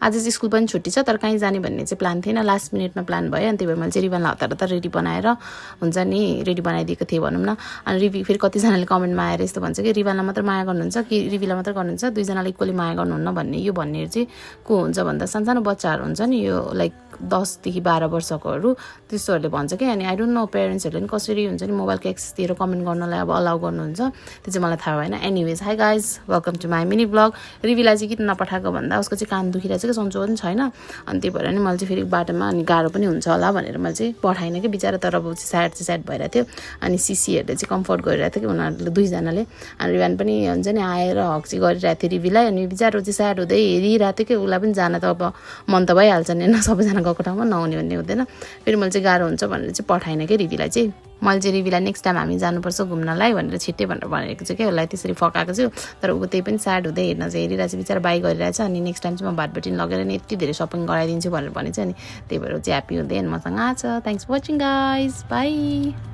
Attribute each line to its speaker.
Speaker 1: आज चाहिँ स्कुल पनि छुट्टी छ तर कहीँ जाने भन्ने चाहिँ प्लान थिएन, लास्ट मिनटमा प्लान भयो। अनि त्यही भएर मैले चाहिँ रिभनलाई हतार रेडी बनाएर हुन्छ नि रेडी बनाइदिएको थिएँ भनौँ न। अनि रिभि फेरि कतिजनाले कमेन्टमा आएर यस्तो भन्छ कि रिभनलाई मात्र माया गर्नुहुन्छ कि रिभीलाई मात्र गर्नुहुन्छ, दुईजनालाई इक्वली माया गर्नुहुन्न भन्ने। यो भन्ने चाहिँ को हुन्छ भन्दा सानो बच्चाहरू हुन्छ नि, यो लाइक 10 देखि 12 वर्षकोहरू, त्यस्तोहरूले भन्छ कि। अनि आई डोन्ट नो पेरेन्ट्सहरूले पनि कसरी हुन्छ नि मोबाइलको एक्सेस दिएर कमेन्ट गर्नलाई अब अलाउ गर्नुहुन्छ, त्यो चाहिँ मलाई थाहा भएन। Anyways hi guys, welcome to my mini blog. रिभीलाई चाहिँ किन नपठाएको भन्दा उसको चाहिँ कान दुखिरहेको छ कि सन्चो पनि छैन, अनि त्यही भएर नि मैले चाहिँ फेरि बाटोमा अनि गाह्रो पनि हुन्छ होला भनेर मैले चाहिँ पठाइनँ कि बिचरा। तर अब चाहिँ स्याड भइरहेको थियो। अनि सिसीहरूले चाहिँ कम्फर्ट गरिरहेको थियो कि उनीहरूले दुईजनाले। अनि रिभन पनि हुन्छ नि आएर हक चाहिँ गरिरहेको थियो रिभीलाई। अनि बिचरा चाहिँ स्याड हुँदै हेरिरहेको थियो कि उसलाई पनि जान त अब मन त भइहाल्छ नि होइन, सबैजना गएको ठाउँमा नहुने भन्ने हुँदैन। फेरि मैले चाहिँ गाह्रो हुन्छ भनेर चाहिँ पठाइनँ कि रिभीलाई चाहिँ। मैले चाहिँ रिभीलाई नेक्स्ट टाइम हामी जानुपर्छ घुम्नलाई भनेर छिट्टै भनेर भनेको छु कि उसलाई, त्यसरी फकाएको छु। तर ऊ त्यही पनि स्याड हुँदै हेर्न चाहिँ हेरिरहेको छ बिचरा, बाई गरिरहेछ। अनि नेक्स्ट टाइम चाहिँ म भाटबेटिन लगेर नि यति धेरै सपिङ गराइदिन्छु भनेर भनेको छु। अनि त्यही भएर चाहिँ ह्याप्पी हुँदै अनि मसँग आएको छ। Thanks for watching guys, by.